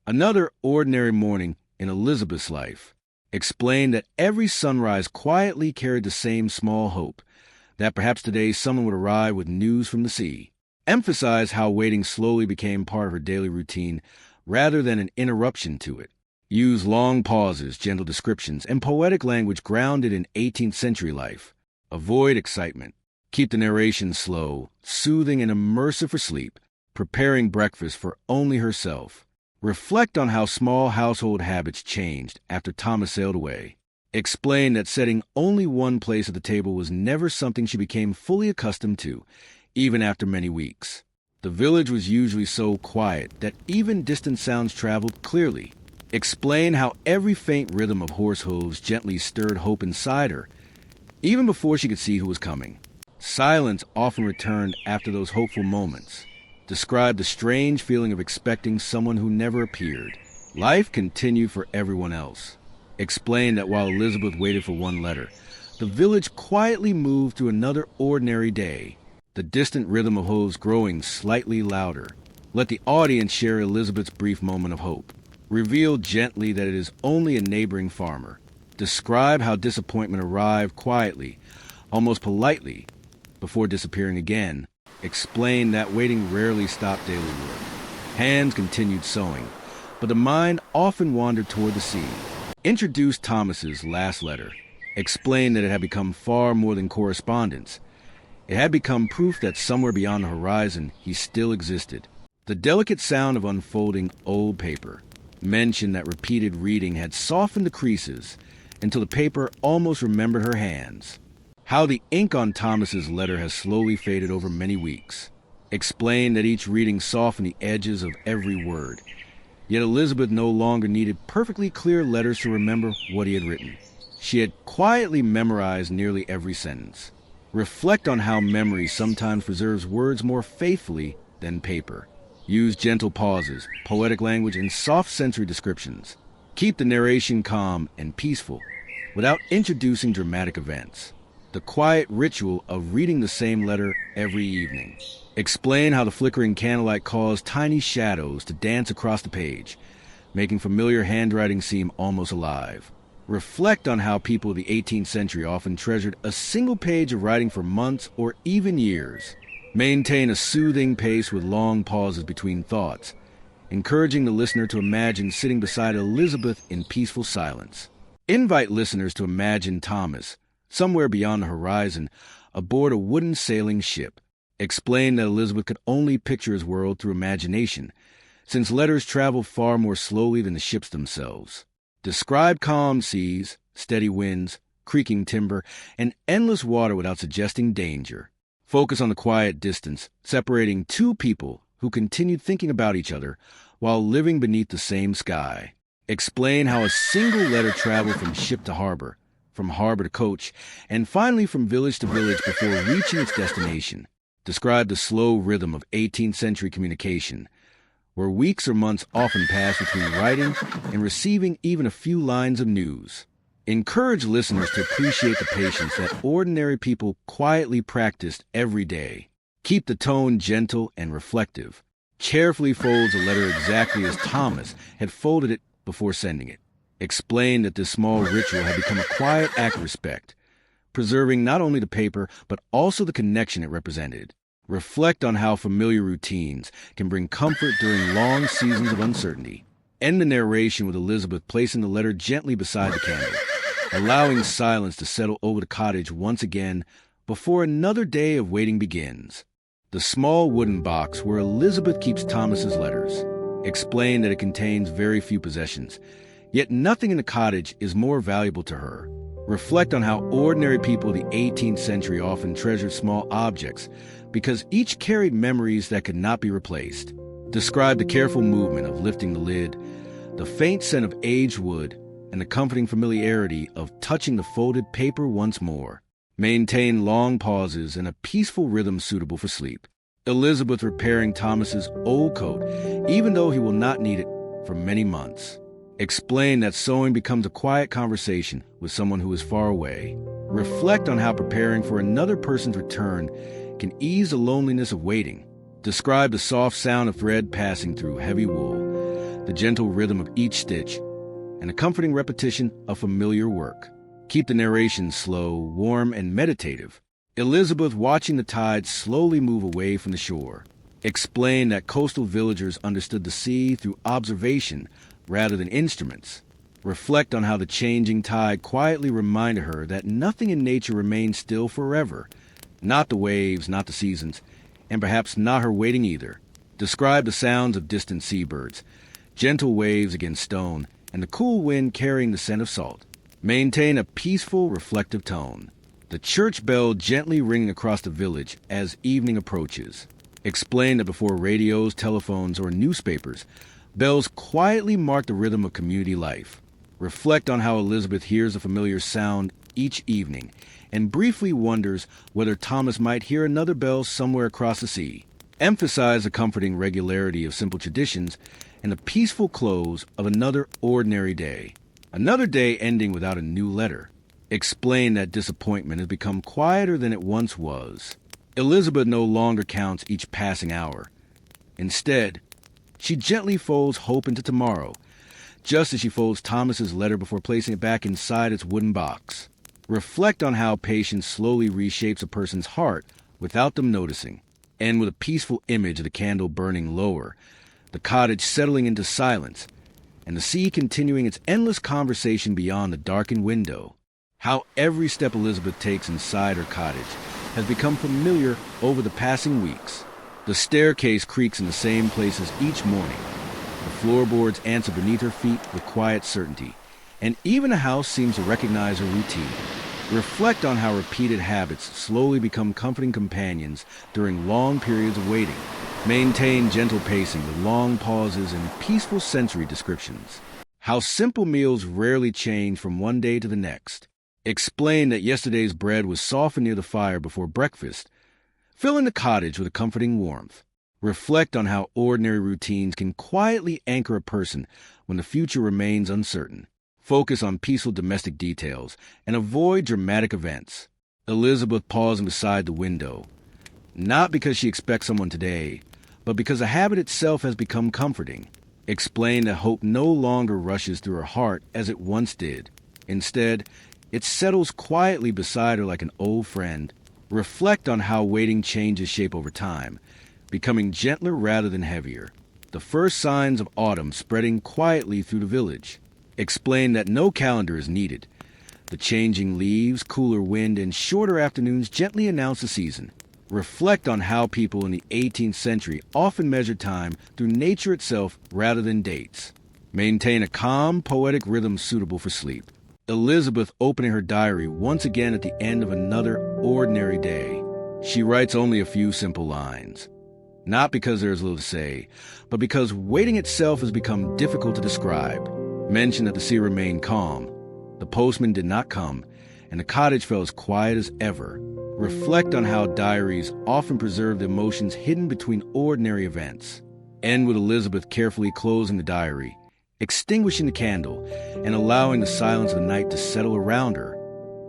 Another ordinary morning in Elizabeth's life explained that every sunrise quietly carried the same small hope that perhaps today someone would arrive with news from the sea. Emphasized how waiting slowly became part of her daily routine rather than an interruption to it. Use long pauses, gentle descriptions, and poetic language grounded in 18th century life. Avoid excitement. Keep the narration slow, soothing, and immersive for sleep, preparing breakfast for only herself. Reflect on how small household habits changed after Thomas sailed away. Explain that setting only one place at the table was never something she became fully accustomed to, even after many weeks. The village was usually so quiet that even distant sounds traveled clearly. Explain how every faint rhythm of horse hooves gently stirred hope inside her, even before she could see who was coming. Silence often returned after those hopeful moments. Describe the strange feeling of expecting someone who never appeared. Life continued for everyone else. Explain that while Elizabeth waited for one letter, the village quietly moved through another ordinary day, the distant rhythm of hooves growing slightly louder. Let the audience share Elizabeth's brief moment of hope. Reveal gently that it is only a neighboring farmer. Describe how disappointment arrived quietly, almost politely, before disappearing again. Explain that waiting rarely stopped daily work. Hands continued sewing, but the mind often wandered toward the sea. Introduce Thomas's last letter. Explain that it had become far more than correspondence. It had become proof that somewhere beyond the horizon he still existed. The delicate sound of unfolding old paper. Mention that repeated reading had softened the creases until the paper almost remembered her hands. How the ink on Thomas's letter has slowly faded over many weeks. Explain that each reading softened the edges of every word. Yet Elizabeth no longer needed perfectly clear letters to remember what he had written. She had quietly memorized nearly every sentence. Reflect on how memory sometimes preserves words more faithfully than paper. Use gentle pauses, poetic language, and soft sensory descriptions. Keep the narration calm and peaceful without introducing dramatic events. The quiet ritual of reading the same letter every evening. Explain how the flickering candlelight caused tiny shadows to dance across the page, making familiar handwriting seem almost alive. Reflect on how people of the 18th century often treasured a single page of writing for months or even years. Maintain a soothing pace with long pauses between thoughts, encouraging the listener to imagine sitting beside Elizabeth in peaceful silence. Invite listeners to imagine Thomas, somewhere beyond the horizon, aboard a wooden sailing ship. Explain that Elizabeth could only picture his world through imagination, since letters travel far more slowly than the ships themselves. Describe calm seas, steady winds, creaking timber, and endless water without suggesting danger. Focus on the quiet distance, separating two people who continued thinking about each other while living beneath the same sky. Explain how a single letter traveled from ship to harbor, from harbor to coach, and finally from village to village before reaching its destination. Describe the slow rhythm of 18th century communication, where weeks or months often passed between writing and receiving even a few lines of news. Encourage listeners to appreciate the patience that ordinary people quietly practiced every day. Keep the tone gentle and reflective. Carefully folds a letter exactly as Thomas had folded it before sending it. Explain that this small ritual had become a quiet act of respect, preserving not only the paper but also the connection it represented. Reflect on how familiar routines can bring comfort during long seasons of uncertainty. End the narration with Elizabeth placing the letter gently beside the candle, allowing silence to settle over the cottage once again before another day of waiting begins. The small wooden box where Elizabeth keeps Thomas's letters. Explain that it contains very few possessions, yet nothing in the cottage is more valuable to her. Reflect on how ordinary people of the 18th century often treasured small objects because each carried memories that could not be replaced. Describe the careful movement of lifting the lid, the faint scent of aged wood, and the comforting familiarity of touching the folded paper once more. Maintain long pauses and a peaceful rhythm suitable for sleep. Elizabeth repairing Thomas's old coat, even though he will not need it for many months. Explain that sewing becomes a quiet conversation with someone who is far away. Reflect on how preparing for another person's return can ease the loneliness of waiting. Describe the soft sound of thread passing through heavy wool, the gentle rhythm of each stitch, and a comforting repetition of familiar work. Keep the narration slow, warm, and meditative. Elizabeth watching the tide slowly move away from the shore. Explain that coastal villagers understood the sea through observation rather than instruments. Reflect on how the changing tide quietly reminded her that nothing in nature remains still forever. Not the waves, not the seasons, and perhaps not her waiting either. Describe the sounds of distant seabirds, gentle waves against stone, and the cool wind carrying the scent of salt. Maintain a peaceful, reflective tone. The church bell gently ringing across the village as evening approaches. Explain that before radios, telephones, or newspapers, bells quietly mark the rhythm of community life. Reflect on how Elizabeth hears a familiar sound each evening and briefly wonders whether Thomas might hear another bell somewhere across the sea. Emphasize the comforting regularity of simple traditions and the peaceful close of another ordinary day. Another day ending without a new letter. Explain that disappointment has become quieter than it once was. Elizabeth no longer counts each passing hour. Instead, she gently folds hope into tomorrow, just as she folds Thomas's letter before placing it back inside its wooden box. Reflect on how patience slowly reshapes a person's heart without them noticing. End with a peaceful image of the candle burning lower, the cottage settling into silence, and the sea continuing its endless conversation beyond the darkened window. How every step Elizabeth takes inside her cottage has become familiar over the passing weeks. The staircase creaks in the same places each morning. The floorboards answer beneath her feet with quiet certainty, and even the house seems to recognize her routine. Reflect on how repeated habits slowly become comforting companions during long periods of waiting. Maintain gentle pacing with long pauses and peaceful sensory descriptions. How simple meals rarely change from one day to the next. Explain that yesterday's bread was softened near the fire before breakfast. Fill in the cottage with a comforting warmth. Reflect on how ordinary routines can quietly anchor a person when the future remains uncertain. Focus on peaceful domestic details and avoid dramatic events. Elizabeth pausing beside the window, not because she expects someone today, but because the habit itself has become comforting. Explain that hope no longer rushes through her heart as it once did. Instead, it settles quietly beside her like an old friend. Reflect on how waiting changes shape over time, becoming gentler rather than heavier. The first signs of autumn spreading quietly through the village. Explain that no calendar is needed. The changing leaves, cooler wind, and shorter afternoons gently announce the season. Reflect on how people in the 18th century often measured time through nature itself rather than dates. Maintain a calm, poetic rhythm suitable for sleep. Elizabeth opening her diary once again at the end of another ordinary day. She writes only a few simple lines. Not because there is little to say, but because waiting itself has become difficult to describe. Mention that the sea remained calm, the postman did not come, and the cottage felt as quiet as ever. Reflect on how diaries often preserve the emotions hidden between ordinary events. End with Elizabeth carefully closing the diary, extinguishing the candle, and allowing the silence of the night to settle around her.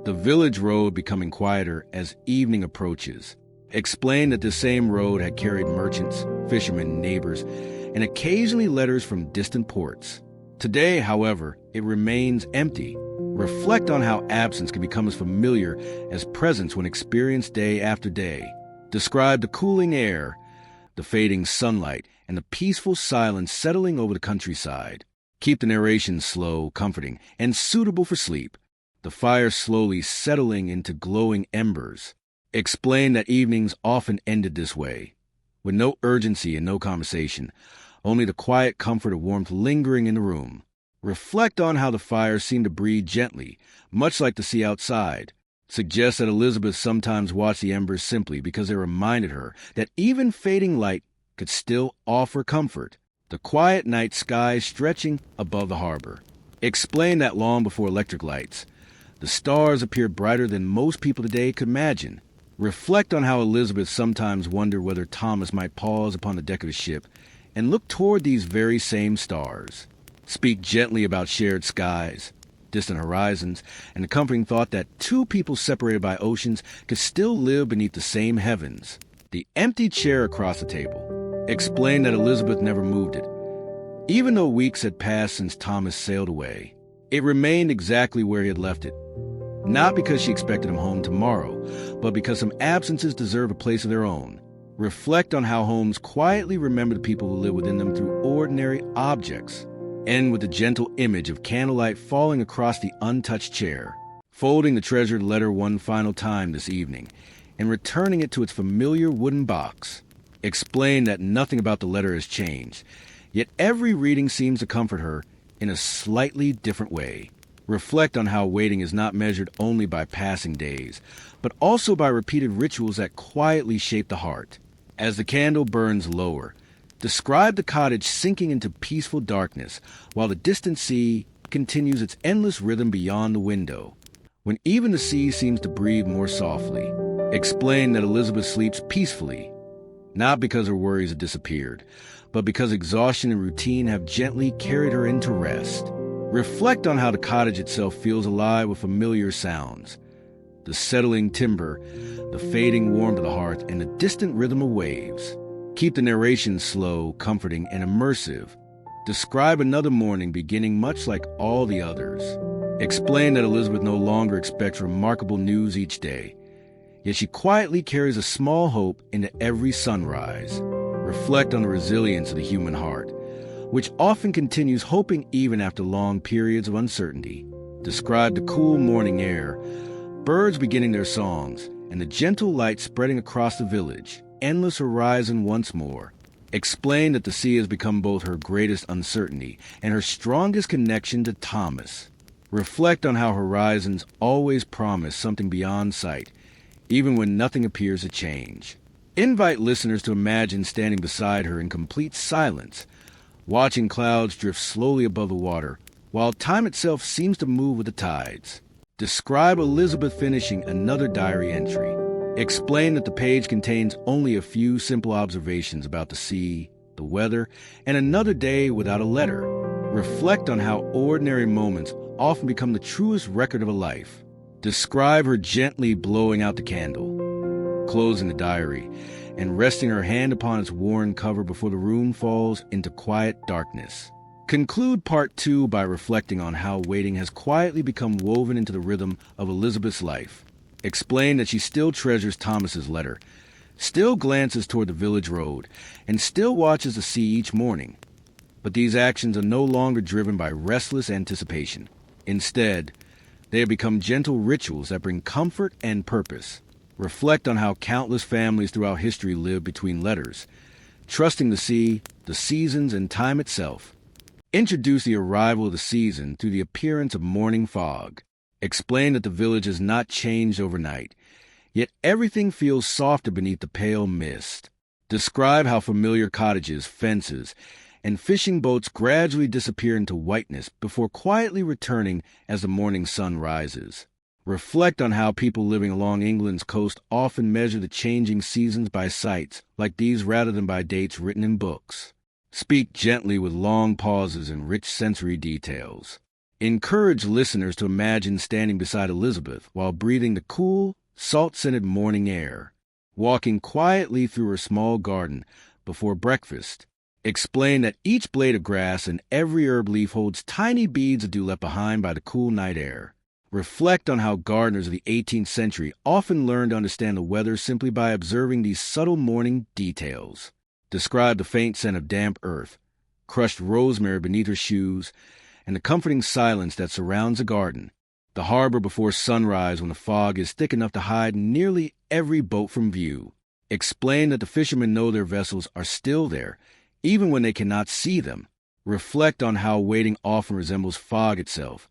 The village road becoming quieter as evening approaches. Explain that this same road had carried merchants, fishermen, neighbors, and occasionally letters from distant ports. Today, however, it remains empty. Reflect on how absence can become as familiar as presence when experienced day after day. Describe the cooling air, the fading sunlight, and the peaceful silence settling over the countryside. Keep the narration slow, comforting, and suitable for sleep. The fire slowly settling into glowing embers. Explain that evenings often ended this way, with no urgency and no conversation, only the quiet comfort of warmth lingering in the room. Reflect on how the fire seemed to breathe gently, much like the sea outside. Suggest that Elizabeth sometimes watched the embers simply because they reminded her that even fading light could still offer comfort. The quiet night sky stretching above the harbor. Explain that long before electric lights, the stars appeared brighter than most people today could imagine. Reflect on how Elizabeth sometimes wondered whether Thomas might pause upon the deck of his ship and look toward these very same stars. Speak gently about shared skies, distant horizons, and the comforting thought that two people separated by oceans could still live beneath the same heavens. The empty chair across the table. Explain that Elizabeth never moved it, Even though weeks had passed since Thomas sailed away, it remained exactly where he had left it. Not because she expected him home tomorrow, but because some absences deserve a place of their own. Reflect on how homes quietly remember the people who live within them through ordinary objects. End with the gentle image of candlelight falling across the untouched chair, folding the treasured letter one final time this evening, and returning it to its familiar wooden box. Explain that nothing about the letter has changed, yet every reading seems to comfort her in a slightly different way. Reflect on how waiting is not measured only by passing days, but also by repeated rituals that quietly shape the heart. As the candle burns lower, describe the cottage sinking into peaceful darkness, while the distant sea continues its endless rhythm beyond the window. When even the sea seems to breathe more softly, explain that Elizabeth sleeps peacefully, not because her worries have disappeared, but because exhaustion and routine have gently carried her into rest. Reflect on how the cottage itself feels alive with familiar sounds. The settling timber, the fading warmth of the hearth, and the distant rhythm of waves. Keep the narration slow, comforting, and immersive. Describe another morning beginning much like all the others. Explain that Elizabeth no longer expects remarkable news each day, yet she quietly carries a small hope into every sunrise. Reflect on the resilience of the human heart, which often continues hoping even after long periods of uncertainty. Describe the cool morning air, birds beginning their songs, and the gentle light spreading across the village. Endless horizon once more. Explain that the sea has become both her greatest uncertainty and her strongest connection to Thomas. Reflect on how horizons always promise something beyond sight, even when nothing appears to change. Invite listeners to imagine standing beside her in complete silence, watching clouds drift slowly above the water, while time itself seems to move with the tides. Describe Elizabeth finishing another diary entry. Explain that the page contains only a few simple observations about the sea, the weather, and another day without a letter. Reflect on how ordinary moments often become the truest record of a life. Describe her gently blowing out the candle, closing the diary, and resting her hand upon its worn cover before the room falls into quiet darkness. Conclude part 2 by reflecting on how waiting has quietly become woven into the rhythm of Elizabeth's life. Explain that she still treasures Thomas's letter, still glances toward the village road, and still watches the sea each morning. But these actions are no longer driven by restless anticipation. Instead, they have become gentle rituals that bring comfort and purpose. Reflect on how countless families throughout history live between letters, trusting the sea, the seasons, and time itself. Introduce the arrival of the season through the appearance of morning fog. Explain that the village has not changed overnight, yet everything feels softer beneath the pale mist. Describe how familiar cottages, fences, and fishing boats gradually disappear into whiteness before quietly returning as the morning sun rises. Reflect on how people living along England's coast often measure the changing seasons by sights like these rather than by dates written in books. Speak gently with long pauses and rich sensory details. Encourage listeners to imagine standing beside Elizabeth while breathing the cool, salt-scented morning air, walking quietly through her small garden before breakfast. Explain that each blade of grass and every herb leaf holds tiny beads of dew left behind by the cool night air. Reflect on how gardeners of the 18th century often learned to understand the weather simply by observing these subtle morning details. Describe the faint scent of damp earth, crushed rosemary beneath her shoes, and the comforting silence that surrounds the garden. The harbor before sunrise when the fog is thick enough to hide nearly every boat from view. Explain that the fishermen know their vessels are still there, even when they cannot see them. Reflect on how waiting often resembles fog itself,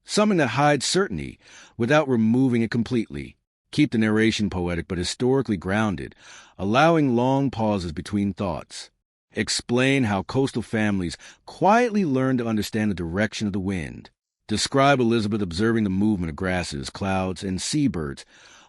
something that hides certainty without removing it completely. Keep the narration poetic but historically grounded, allowing long pauses between thoughts. Explain how coastal families quietly learn to understand the direction of the wind. Describe Elizabeth observing the movement of grasses, clouds, and seabirds,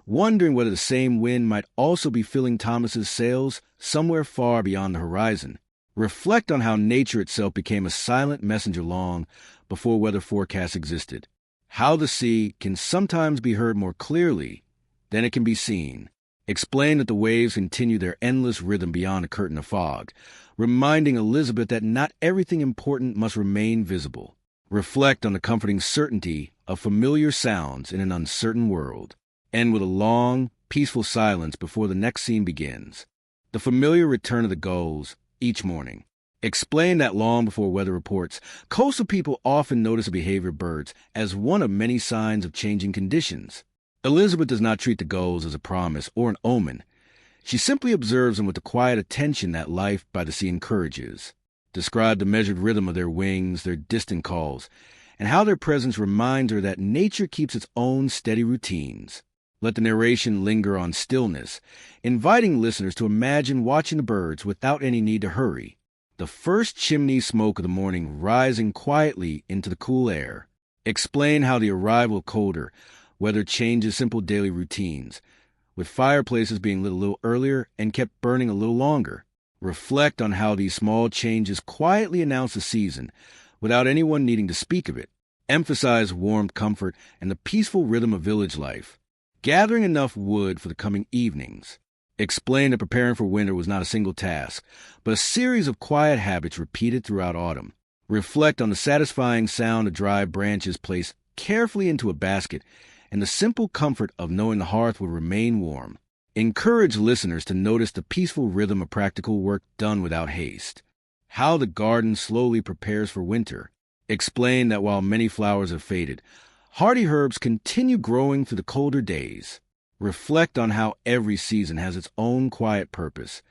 wondering whether the same wind might also be filling Thomas's sails somewhere far beyond the horizon. Reflect on how nature itself became a silent messenger long before weather forecasts existed. How the sea can sometimes be heard more clearly than it can be seen. Explain that the waves continue their endless rhythm beyond a curtain of fog, reminding Elizabeth that not everything important must remain visible. Reflect on the comforting certainty of familiar sounds in an uncertain world. End with a long, peaceful silence before the next scene begins. The familiar return of the gulls each morning. Explain that long before weather reports, coastal people often notice the behavior of birds as one of many signs of changing conditions. Elizabeth does not treat the gulls as a promise or an omen. She simply observes them with the quiet attention that life by the sea encourages. Describe the measured rhythm of their wings, their distant calls, and how their presence reminds her that nature keeps its own steady routines. Let the narration linger on stillness, inviting listeners to imagine watching the birds without any need to hurry. The first chimney smoke of the morning rising quietly into the cool air. Explain how the arrival of colder weather changes simple daily routines, with fireplaces being lit a little earlier and kept burning a little longer. Reflect on how these small changes quietly announce the season without anyone needing to speak of it. Emphasize warmth, comfort, and the peaceful rhythm of village life. Gathering enough wood for the coming evenings. Explain that preparing for winter was not a single task, but a series of quiet habits repeated throughout autumn. Reflect on the satisfying sound of dry branches placed carefully into a basket and the simple comfort of knowing the hearth will remain warm. Encourage listeners to notice the peaceful rhythm of practical work done without haste. How the garden slowly prepares for winter. Explain that while many flowers have faded, hardy herbs continue growing through the colder days. Reflect on how every season has its own quiet purpose,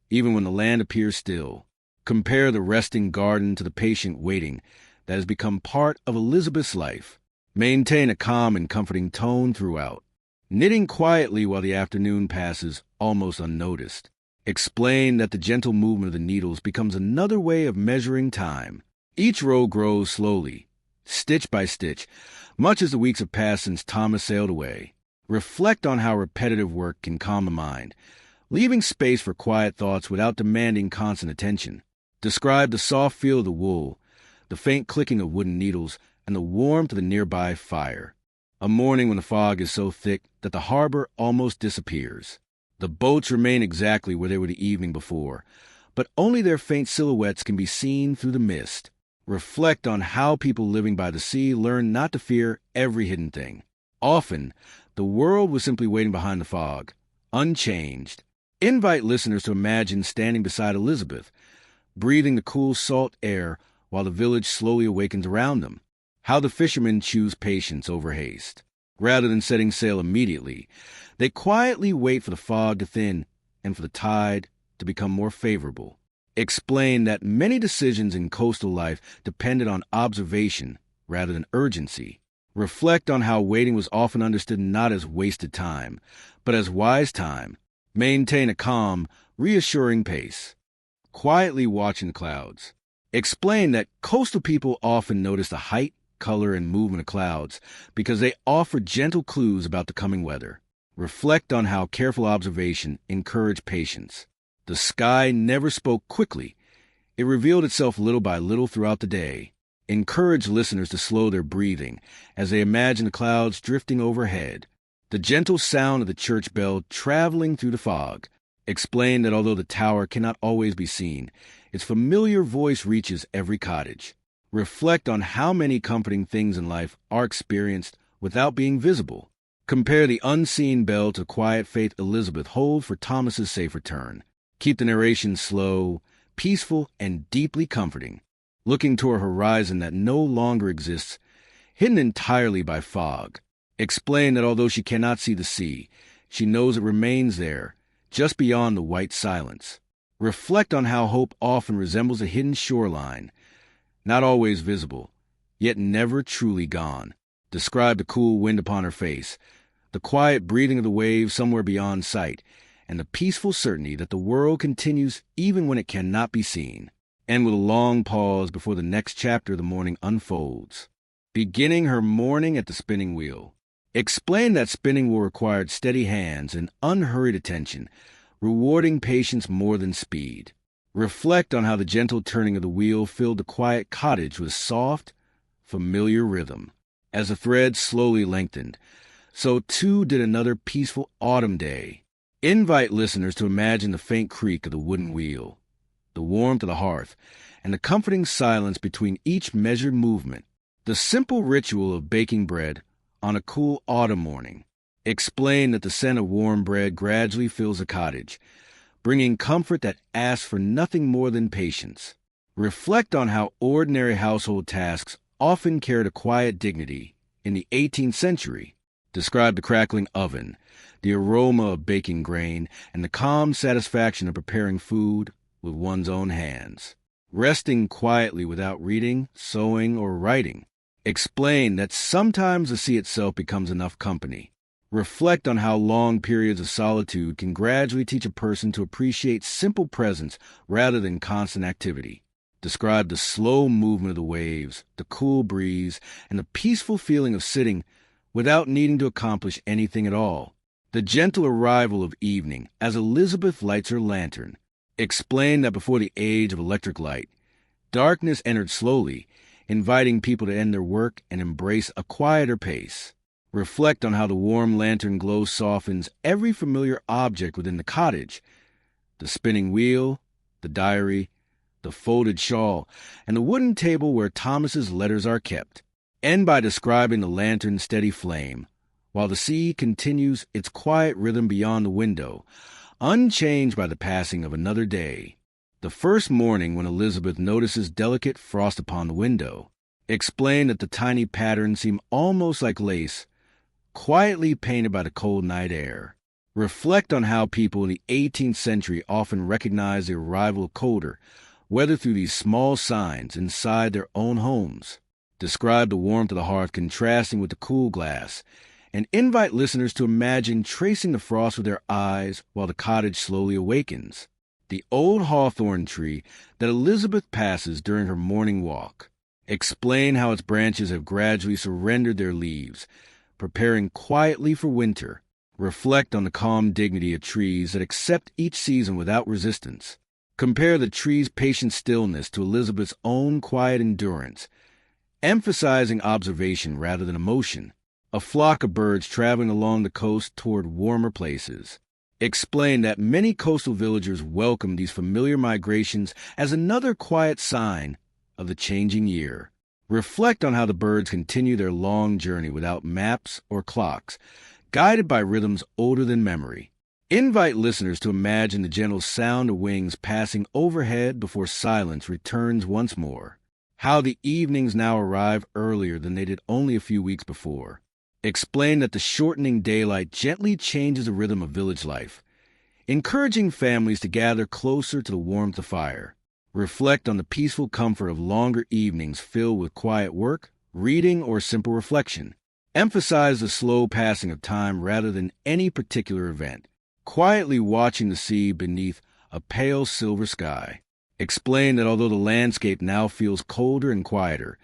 even when the land appears still. Compare the resting garden to the patient waiting that has become part of Elizabeth's life. Maintain a calm and comforting tone throughout. Knitting quietly while the afternoon passes almost unnoticed. Explain that the gentle movement of the needles becomes another way of measuring time. Each row grows slowly, stitch by stitch, much as the weeks have passed since Thomas sailed away. Reflect on how repetitive work can calm the mind, leaving space for quiet thoughts without demanding constant attention. Describe the soft feel of the wool, the faint clicking of wooden needles, and the warmth of the nearby fire. A morning when the fog is so thick that the harbor almost disappears. The boats remain exactly where they were the evening before, but only their faint silhouettes can be seen through the mist. Reflect on how people living by the sea learn not to fear every hidden thing. Often, the world was simply waiting behind the fog, unchanged. Invite listeners to imagine standing beside Elizabeth, breathing the cool salt air while the village slowly awakens around them. How the fishermen choose patience over haste. Rather than setting sail immediately, they quietly wait for the fog to thin and for the tide to become more favorable. Explain that many decisions in coastal life depended on observation rather than urgency. Reflect on how waiting was often understood not as wasted time, but as wise time. Maintain a calm, reassuring pace. Quietly watching the clouds. Explain that coastal people often notice the height, color, and movement of clouds because they offer gentle clues about the coming weather. Reflect on how careful observation encouraged patience. The sky never spoke quickly. It revealed itself little by little throughout the day. Encourage listeners to slow their breathing as they imagine the clouds drifting overhead. The gentle sound of the church bell traveling through the fog. Explain that although the tower cannot always be seen, its familiar voice reaches every cottage. Reflect on how many comforting things in life are experienced without being visible. Compare the unseen bell to the quiet faith Elizabeth holds for Thomas's safe return. Keep the narration slow, peaceful, and deeply comforting, looking toward a horizon that no longer exists, hidden entirely by fog. Explain that although she cannot see the sea, she knows it remains there, just beyond the white silence. Reflect on how hope often resembles a hidden shoreline, not always visible, yet never truly gone. Describe the cool wind upon her face, the quiet breathing of the waves somewhere beyond sight, and the peaceful certainty that the world continues even when it cannot be seen. End with a long pause before the next chapter of the morning unfolds. Beginning her morning at the spinning wheel. Explain that spinning will require steady hands and unhurried attention, rewarding patience more than speed. Reflect on how the gentle turning of the wheel filled the quiet cottage with soft, familiar rhythm. As the thread slowly lengthened, so too did another peaceful autumn day. Invite listeners to imagine the faint creak of the wooden wheel, the warmth of the hearth, and the comforting silence between each measured movement. The simple ritual of baking bread on a cool autumn morning. Explain that the scent of warm bread gradually fills the cottage, bringing comfort that asks for nothing more than patience. Reflect on how ordinary household tasks often carried a quiet dignity in the 18th century. Describe the crackling oven, the aroma of baking grain, and the calm satisfaction of preparing food with one's own hands. Resting quietly without reading, sewing, or writing. Explain that sometimes the sea itself becomes enough company. Reflect on how long periods of solitude can gradually teach a person to appreciate simple presence rather than constant activity. Describe the slow movement of the waves, the cool breeze, and the peaceful feeling of sitting without needing to accomplish anything at all. The gentle arrival of evening as Elizabeth lights her lantern. Explain that before the age of electric light, darkness entered slowly, inviting people to end their work and embrace a quieter pace. Reflect on how the warm lantern glow softens every familiar object within the cottage. The spinning wheel, the diary, the folded shawl, and the wooden table where Thomas's letters are kept. End by describing the lantern's steady flame, while the sea continues its quiet rhythm beyond the window, unchanged by the passing of another day. The first morning when Elizabeth notices delicate frost upon the window. Explain that the tiny patterns seem almost like lace, quietly painted by the cold night air. Reflect on how people in the 18th century often recognized the arrival of colder weather through these small signs inside their own homes. Describe the warmth of the hearth contrasting with the cool glass, and invite listeners to imagine tracing the frost with their eyes while the cottage slowly awakens. The old hawthorn tree that Elizabeth passes during her morning walk. Explain how its branches have gradually surrendered their leaves, preparing quietly for winter. Reflect on the calm dignity of trees that accept each season without resistance. Compare the tree's patient stillness to Elizabeth's own quiet endurance, emphasizing observation rather than emotion. A flock of birds traveling along the coast toward warmer places. Explain that many coastal villagers welcome these familiar migrations as another quiet sign of the changing year. Reflect on how the birds continue their long journey without maps or clocks, guided by rhythms older than memory. Invite listeners to imagine the gentle sound of wings passing overhead before silence returns once more. How the evenings now arrive earlier than they did only a few weeks before. Explain that the shortening daylight gently changes the rhythm of village life, encouraging families to gather closer to the warmth of fire. Reflect on the peaceful comfort of longer evenings filled with quiet work, reading, or simple reflection. Emphasize the slow passing of time rather than any particular event, quietly watching the sea beneath a pale silver sky. Explain that although the landscape now feels colder and quieter,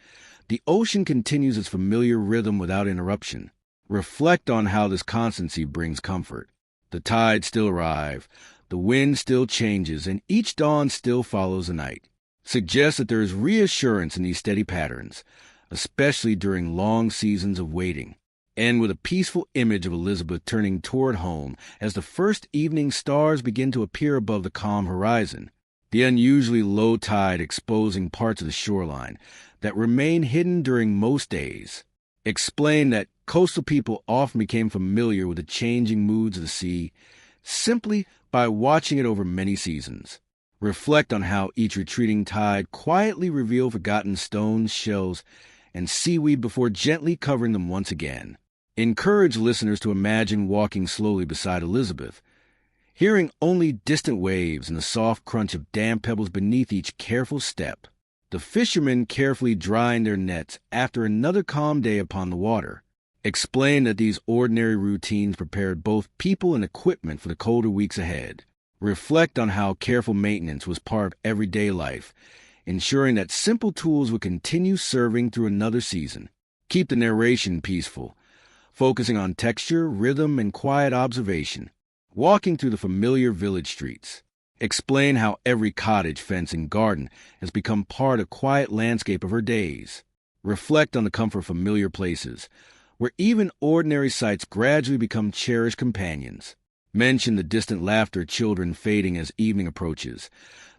the ocean continues its familiar rhythm without interruption. Reflect on how this constancy brings comfort. The tides still arrive, the wind still changes, and each dawn still follows the night. Suggest that there is reassurance in these steady patterns, especially during long seasons of waiting. End with a peaceful image of Elizabeth turning toward home as the first evening stars begin to appear above the calm horizon, the unusually low tide exposing parts of the shoreline that remain hidden during most days. Explain that coastal people often became familiar with the changing moods of the sea simply by watching it over many seasons. Reflect on how each retreating tide quietly revealed forgotten stones, shells, and seaweed before gently covering them once again. Encourage listeners to imagine walking slowly beside Elizabeth, hearing only distant waves and the soft crunch of damp pebbles beneath each careful step. The fishermen carefully drying their nets after another calm day upon the water. Explain that these ordinary routines prepared both people and equipment for the colder weeks ahead. Reflect on how careful maintenance was part of everyday life, ensuring that simple tools would continue serving through another season. Keep the narration peaceful, focusing on texture, rhythm, and quiet observation. Walking through the familiar village streets. Explain how every cottage, fence, and garden has become part of the quiet landscape of her days. Reflect on the comfort of familiar places, where even ordinary sights gradually become cherished companions. Mention the distant laughter of children fading as evening approaches,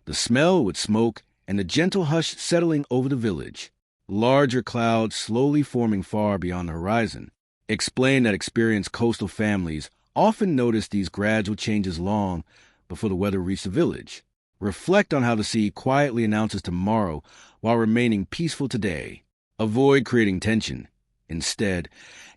the smell with smoke, and the gentle hush settling over the village. Larger clouds slowly forming far beyond the horizon. Explain that experienced coastal families often notice these gradual changes long before the weather reaches the village. Reflect on how the sea quietly announces tomorrow while remaining peaceful today. Avoid creating tension. Instead,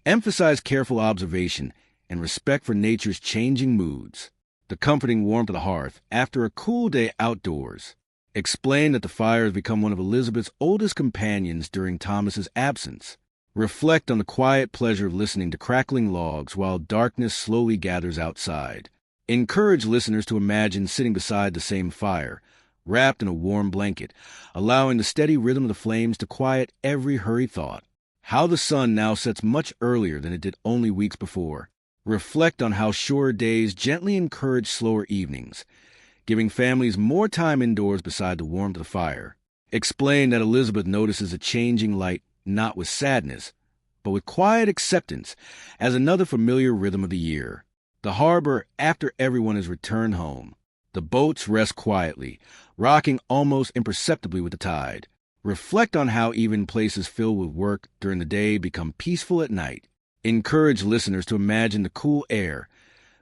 emphasize careful observation and respect for nature's changing moods. The comforting warmth of the hearth after a cool day outdoors. Explain that the fire has become one of Elizabeth's oldest companions during Thomas's absence. Reflect on the quiet pleasure of listening to crackling logs while darkness slowly gathers outside. Encourage listeners to imagine sitting beside the same fire, wrapped in a warm blanket, allowing the steady rhythm of the flames to quiet every hurried thought. How the sun now sets much earlier than it did only weeks before. Reflect on how shorter days gently encourage slower evenings, giving families more time indoors beside the warmth of the fire. Explain that Elizabeth notices a changing light not with sadness, but with quiet acceptance as another familiar rhythm of the year. The harbor after everyone has returned home. The boats rest quietly, rocking almost imperceptibly with the tide. Reflect on how even places filled with work during the day become peaceful at night. Encourage listeners to imagine the cool air,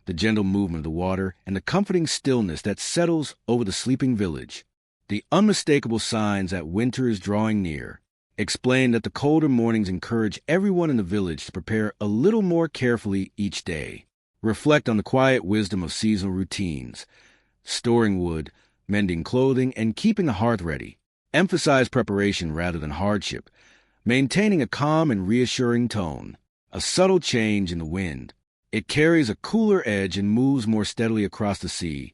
the gentle movement of the water, and the comforting stillness that settles over the sleeping village. The unmistakable signs that winter is drawing near. Explain that the colder mornings encourage everyone in the village to prepare a little more carefully each day. Reflect on the quiet wisdom of seasonal routines, storing wood, mending clothing, and keeping the hearth ready. Emphasize preparation rather than hardship, maintaining a calm and reassuring tone. A subtle change in the wind. It carries a cooler edge and moves more steadily across the sea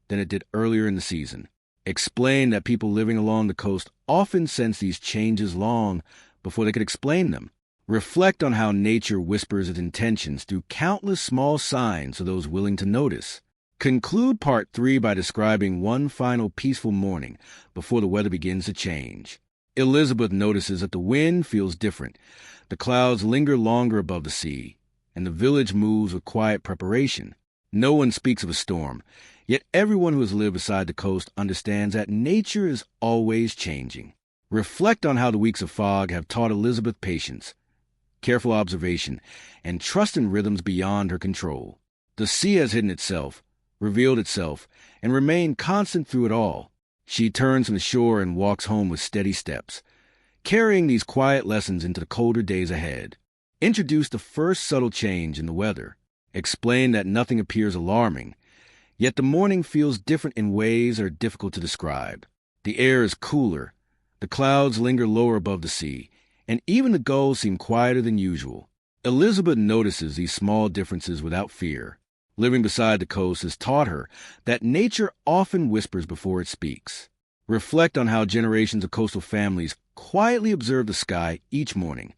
than it did earlier in the season. Explain that people living along the coast often sense these changes long before they could explain them. Reflect on how nature whispers its intentions through countless small signs to those willing to notice. Conclude Part 3 by describing one final peaceful morning before the weather begins to change. Elizabeth notices that the wind feels different, the clouds linger longer above the sea, and the village moves with quiet preparation. No one speaks of a storm, yet everyone who has lived beside the coast understands that nature is always changing. Reflect on how the weeks of fog have taught Elizabeth patience, careful observation, and trust in rhythms beyond her control. The sea has hidden itself, revealed itself, and remained constant through it all. She turns from the shore and walks home with steady steps, carrying these quiet lessons into the colder days ahead. Introduce the first subtle change in the weather. Explain that nothing appears alarming, yet the morning feels different in ways that are difficult to describe. The air is cooler, the clouds linger lower above the sea, and even the gulls seem quieter than usual. Elizabeth notices these small differences without fear. Living beside the coast has taught her that nature often whispers before it speaks. Reflect on how generations of coastal families quietly observe the sky each morning,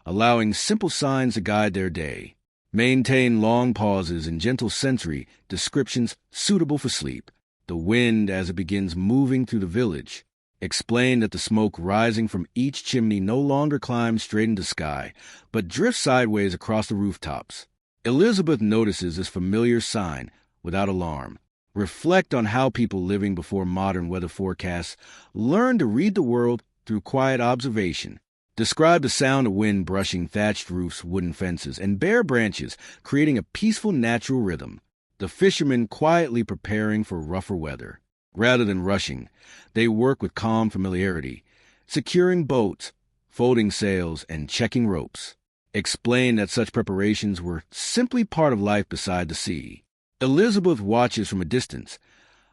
allowing simple signs to guide their day. Maintain long pauses and gentle sensory descriptions suitable for sleep. The wind as it begins moving through the village. Explain that the smoke rising from each chimney no longer climbs straight into the sky, but drifts sideways across the rooftops. Elizabeth notices this familiar sign without alarm. Reflect on how people living before modern weather forecasts learn to read the world through quiet observation. Describe the sound of wind brushing thatched roofs, wooden fences, and bare branches, creating a peaceful natural rhythm. The fishermen quietly preparing for rougher weather. Rather than rushing, they work with calm familiarity, securing boats, folding sails, and checking ropes. Explain that such preparations were simply part of life beside the sea. Elizabeth watches from a distance,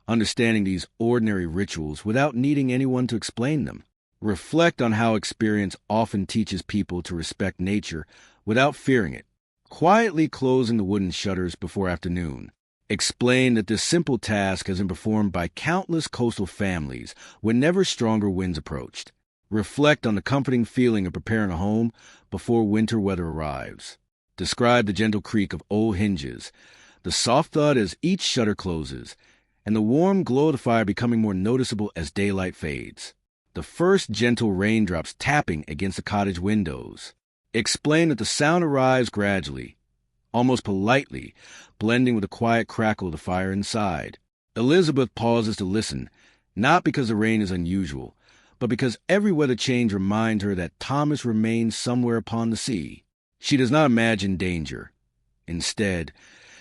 understanding these ordinary rituals without needing anyone to explain them. Reflect on how experience often teaches people to respect nature without fearing it. Quietly closing the wooden shutters before afternoon. Explain that this simple task has been performed by countless coastal families whenever stronger winds approached. Reflect on the comforting feeling of preparing a home before winter weather arrives. Describe the gentle creak of old hinges, the soft thud as each shutter closes, and the warm glow of the fire becoming more noticeable as daylight fades. The first gentle raindrops tapping against the cottage windows. Explain that the sound arrives gradually, almost politely, blending with the quiet crackle of the fire inside. Elizabeth pauses to listen, not because the rain is unusual, but because every weather change reminds her that Thomas remains somewhere upon the sea. She does not imagine danger. Instead,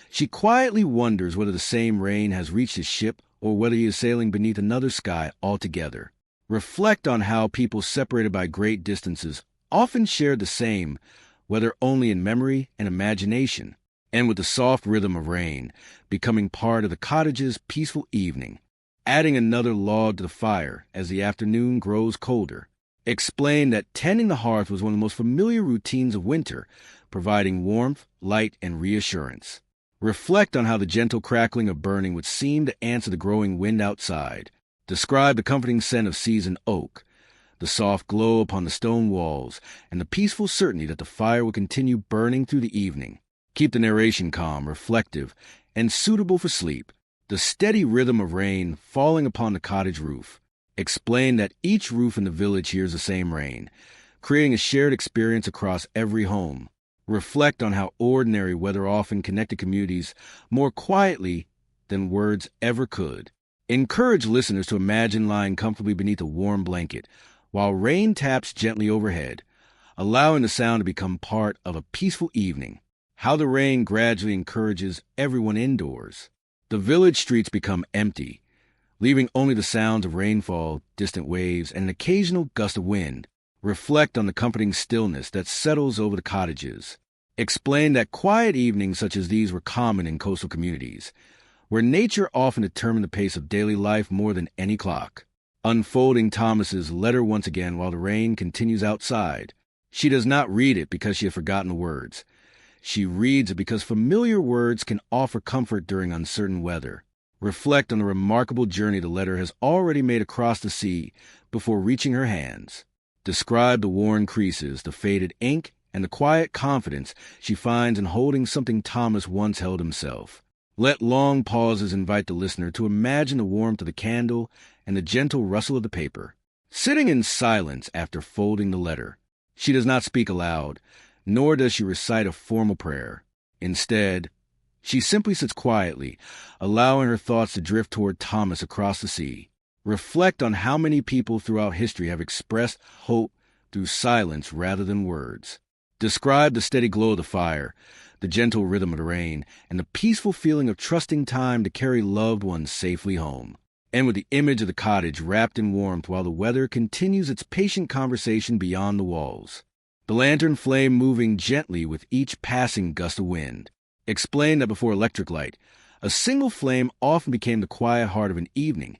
she quietly wonders whether the same rain has reached his ship or whether he is sailing beneath another sky altogether. Reflect on how people separated by great distances often shared the same, whether only in memory and imagination, and with the soft rhythm of rain becoming part of the cottage's peaceful evening, adding another log to the fire as the afternoon grows colder. Explained that tending the hearth was one of the most familiar routines of winter, providing warmth, light, and reassurance. Reflect on how the gentle crackling of burning would seem to answer the growing wind outside. Describe the comforting scent of seasoned oak, the soft glow upon the stone walls, and the peaceful certainty that the fire will continue burning through the evening. Keep the narration calm, reflective, and suitable for sleep. The steady rhythm of rain falling upon the cottage roof. Explain that each roof in the village hears the same rain, creating a shared experience across every home. Reflect on how ordinary weather often connected communities more quietly than words ever could. Encourage listeners to imagine lying comfortably beneath a warm blanket while rain taps gently overhead, allowing the sound to become part of a peaceful evening. How the rain gradually encourages everyone indoors. The village streets become empty, leaving only the sounds of rainfall, distant waves, and an occasional gust of wind. Reflect on the comforting stillness that settles over the cottages. Explain that quiet evenings such as these were common in coastal communities, where nature often determined the pace of daily life more than any clock. Unfolding Thomas's letter once again while the rain continues outside. She does not read it because she has forgotten the words. She reads it because familiar words can offer comfort during uncertain weather. Reflect on the remarkable journey the letter has already made across the sea before reaching her hands. Describe the worn creases, the faded ink, and the quiet confidence she finds in holding something Thomas once held himself. Let long pauses invite the listener to imagine the warmth of the candle and the gentle rustle of the paper. Sitting in silence after folding the letter, she does not speak aloud, nor does she recite a formal prayer. Instead, she simply sits quietly, allowing her thoughts to drift toward Thomas across the sea. Reflect on how many people throughout history have expressed hope through silence rather than words. Describe the steady glow of the fire, the gentle rhythm of the rain, and the peaceful feeling of trusting time to carry loved ones safely home. And with the image of the cottage wrapped in warmth while the weather continues its patient conversation beyond the walls. The lantern flame moving gently with each passing gust of wind. Explain that before electric light, a single flame often became the quiet heart of an evening,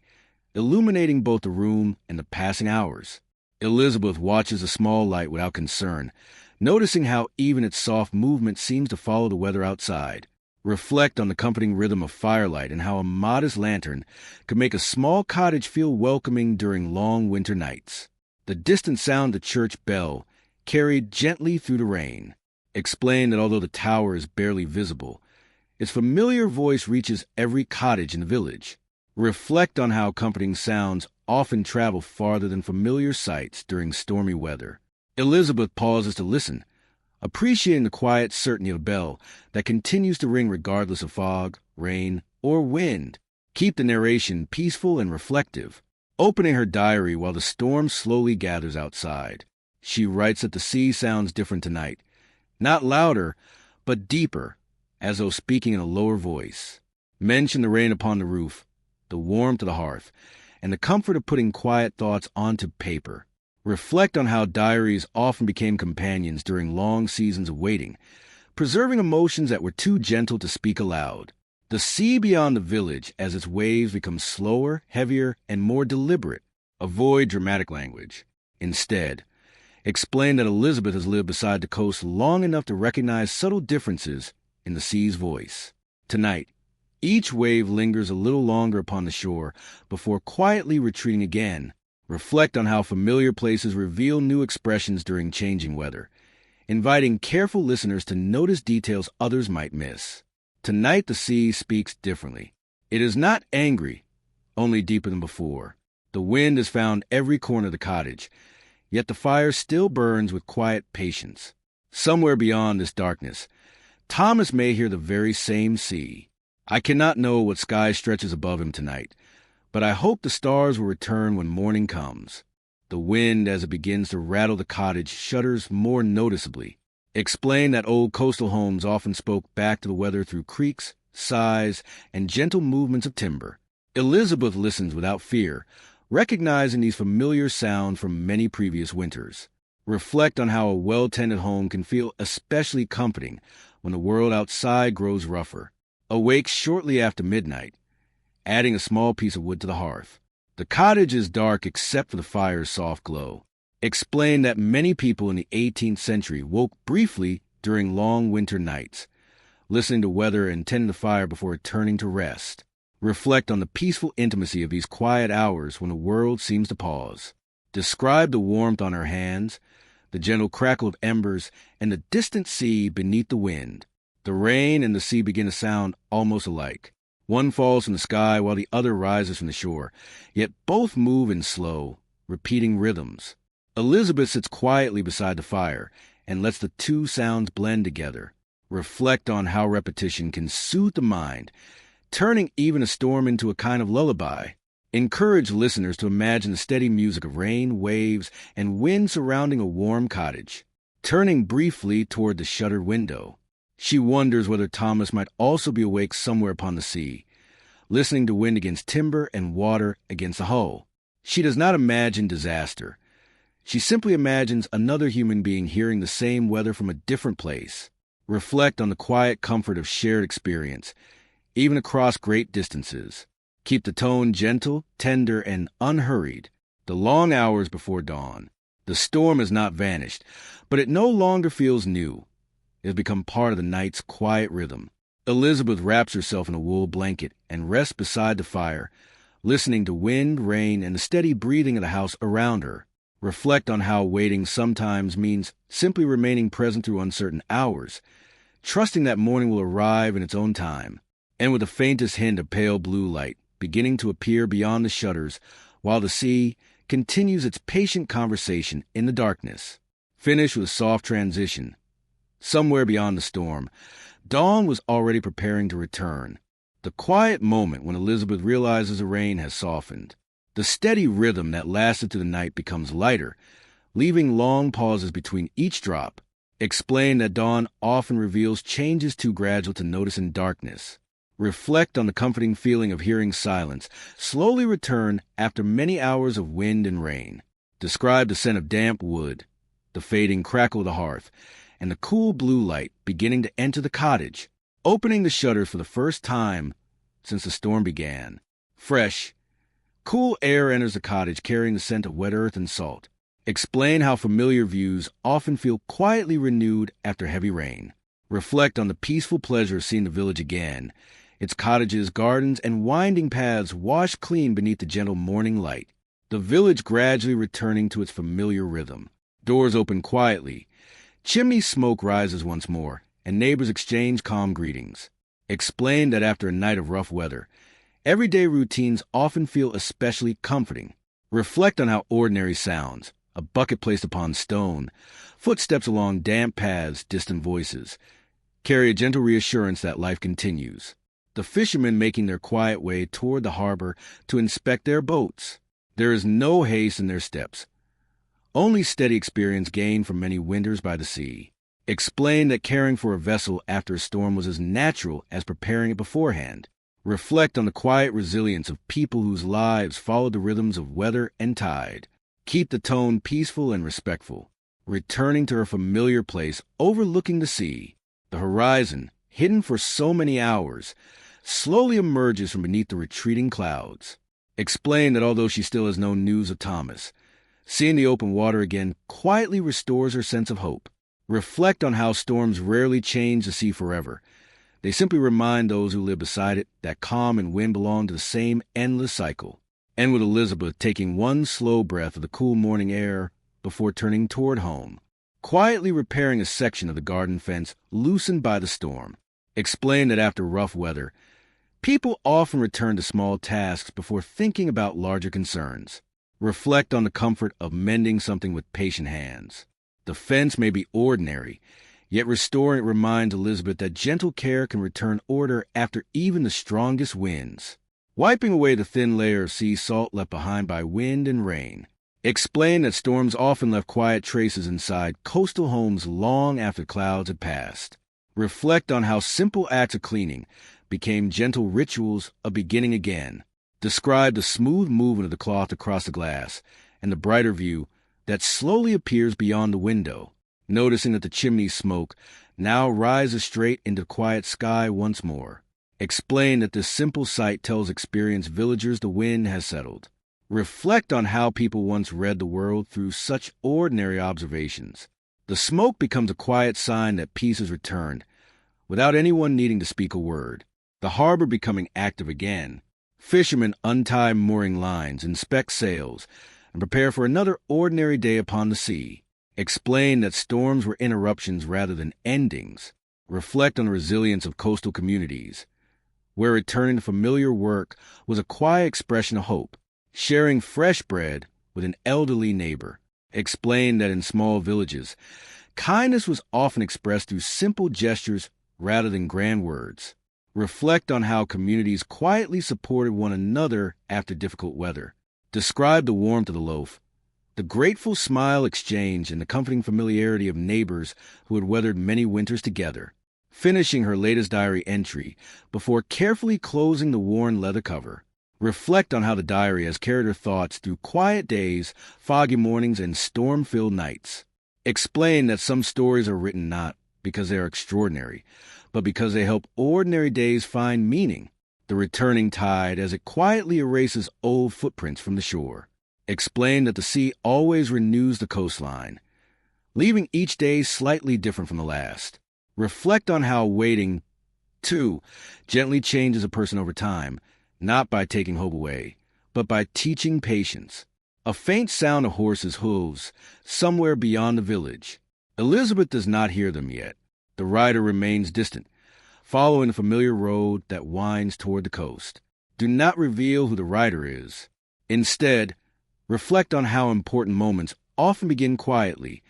illuminating both the room and the passing hours. Elizabeth watches the small light without concern, noticing how even its soft movement seems to follow the weather outside. Reflect on the comforting rhythm of firelight and how a modest lantern could make a small cottage feel welcoming during long winter nights. The distant sound of the church bell carried gently through the rain. Explain that although the tower is barely visible, its familiar voice reaches every cottage in the village. Reflect on how comforting sounds often travel farther than familiar sights during stormy weather. Elizabeth pauses to listen, appreciating the quiet certainty of the bell that continues to ring regardless of fog, rain, or wind. Keep the narration peaceful and reflective. Opening her diary while the storm slowly gathers outside. She writes that the sea sounds different tonight, not louder, but deeper, as though speaking in a lower voice. Mention the rain upon the roof, the warmth of the hearth, and the comfort of putting quiet thoughts onto paper. Reflect on how diaries often became companions during long seasons of waiting, preserving emotions that were too gentle to speak aloud. The sea beyond the village as its waves become slower, heavier, and more deliberate. Avoid dramatic language. Instead, explain that Elizabeth has lived beside the coast long enough to recognize subtle differences in the sea's voice. Tonight, each wave lingers a little longer upon the shore before quietly retreating again. Reflect on how familiar places reveal new expressions during changing weather, inviting careful listeners to notice details others might miss. Tonight the sea speaks differently. It is not angry, only deeper than before. The wind has found every corner of the cottage, yet the fire still burns with quiet patience. Somewhere beyond this darkness, Thomas may hear the very same sea. I cannot know what sky stretches above him tonight, but I hope the stars will return when morning comes. The wind, as it begins to rattle the cottage, shudders more noticeably. Explain that old coastal homes often spoke back to the weather through creaks, sighs, and gentle movements of timber. Elizabeth listens without fear, recognizing these familiar sounds from many previous winters. Reflect on how a well-tended home can feel especially comforting when the world outside grows rougher. Awake shortly after midnight, adding a small piece of wood to the hearth. The cottage is dark except for the fire's soft glow. Explain that many people in the 18th century woke briefly during long winter nights, listening to weather and tending the fire before returning to rest. Reflect on the peaceful intimacy of these quiet hours when the world seems to pause. Describe the warmth on her hands, the gentle crackle of embers, and the distant sea beneath the wind. The rain and the sea begin to sound almost alike. One falls from the sky while the other rises from the shore, yet both move in slow, repeating rhythms. Elizabeth sits quietly beside the fire and lets the two sounds blend together. Reflect on how repetition can soothe the mind, turning even a storm into a kind of lullaby. Encourage listeners to imagine the steady music of rain, waves, and wind surrounding a warm cottage. Turning briefly toward the shuttered window, she wonders whether Thomas might also be awake somewhere upon the sea, listening to wind against timber and water against the hull. She does not imagine disaster. She simply imagines another human being hearing the same weather from a different place. Reflect on the quiet comfort of shared experience, even across great distances. Keep the tone gentle, tender, and unhurried. The long hours before dawn. The storm has not vanished, but it no longer feels new. It has become part of the night's quiet rhythm. Elizabeth wraps herself in a wool blanket and rests beside the fire, listening to wind, rain, and the steady breathing of the house around her. Reflect on how waiting sometimes means simply remaining present through uncertain hours, trusting that morning will arrive in its own time, and with the faintest hint of pale blue light beginning to appear beyond the shutters, while the sea continues its patient conversation in the darkness. Finish with a soft transition. Somewhere beyond the storm, dawn was already preparing to return. The quiet moment when Elizabeth realizes the rain has softened. The steady rhythm that lasted through the night becomes lighter, leaving long pauses between each drop. Explain that dawn often reveals changes too gradual to notice in darkness. Reflect on the comforting feeling of hearing silence slowly return after many hours of wind and rain. Describe the scent of damp wood, the fading crackle of the hearth, and the cool blue light beginning to enter the cottage, opening the shutters for the first time since the storm began. Fresh, cool air enters the cottage carrying the scent of wet earth and salt. Explain how familiar views often feel quietly renewed after heavy rain. Reflect on the peaceful pleasure of seeing the village again, its cottages, gardens, and winding paths washed clean beneath the gentle morning light. The village gradually returning to its familiar rhythm. Doors open quietly. Chimney smoke rises once more, and neighbors exchange calm greetings. Explain that after a night of rough weather, everyday routines often feel especially comforting. Reflect on how ordinary sounds, a bucket placed upon stone, footsteps along damp paths, distant voices, carry a gentle reassurance that life continues. The fishermen making their quiet way toward the harbor to inspect their boats. There is no haste in their steps, only steady experience gained from many winters by the sea. Explain that caring for a vessel after a storm was as natural as preparing it beforehand. Reflect on the quiet resilience of people whose lives followed the rhythms of weather and tide. Keep the tone peaceful and respectful, returning to her familiar place overlooking the sea. The horizon, hidden for so many hours, slowly emerges from beneath the retreating clouds. Explain that although she still has no news of Thomas, seeing the open water again quietly restores her sense of hope. Reflect on how storms rarely change the sea forever. They simply remind those who live beside it that calm and wind belong to the same endless cycle. And with Elizabeth taking one slow breath of the cool morning air before turning toward home, quietly repairing a section of the garden fence loosened by the storm. Explain that after rough weather, people often return to small tasks before thinking about larger concerns. Reflect on the comfort of mending something with patient hands. The fence may be ordinary, Yet restoring it reminds Elizabeth that gentle care can return order after even the strongest winds. Wiping away the thin layer of sea salt left behind by wind and rain. Explain that storms often left quiet traces inside coastal homes long after clouds had passed. Reflect on how simple acts of cleaning became gentle rituals of beginning again. Describe the smooth movement of the cloth across the glass and the brighter view that slowly appears beyond the window, noticing that the chimney smoke now rises straight into the quiet sky once more. Explain that this simple sight tells experienced villagers the wind has settled. Reflect on how people once read the world through such ordinary observations. The smoke becomes a quiet sign that peace has returned, without anyone needing to speak a word. The harbor becoming active again. Fishermen untie mooring lines, inspect sails, and prepare for another ordinary day upon the sea. Explain that storms were interruptions rather than endings. Reflect on the resilience of coastal communities, where returning to familiar work was a quiet expression of hope. Sharing fresh bread with an elderly neighbor. Explain that in small villages, kindness was often expressed through simple gestures rather than grand words. Reflect on how communities quietly supported one another after difficult weather. Describe the warmth of the loaf, the grateful smile exchange, and the comforting familiarity of neighbors who had weathered many winters together. Finishing her latest diary entry before carefully closing the worn leather cover. Reflect on how the diary has carried her thoughts through quiet days, foggy mornings, and storm-filled nights. Explain that some stories are written not because they are extraordinary, but because they help ordinary days find meaning. The returning tide as it quietly erases old footprints from the shore. Explain that the sea always renews the coastline, leaving each day slightly different from the last. Reflect on how waiting, too, gently changes a person over time, not by taking hope away, but by teaching patience. A faint sound of horses' hooves somewhere beyond the village. Elizabeth does not hear them yet. The rider remains distant, following the familiar road that winds toward the coast. Do not reveal who the rider is. Instead, reflect on how important moments often begin quietly,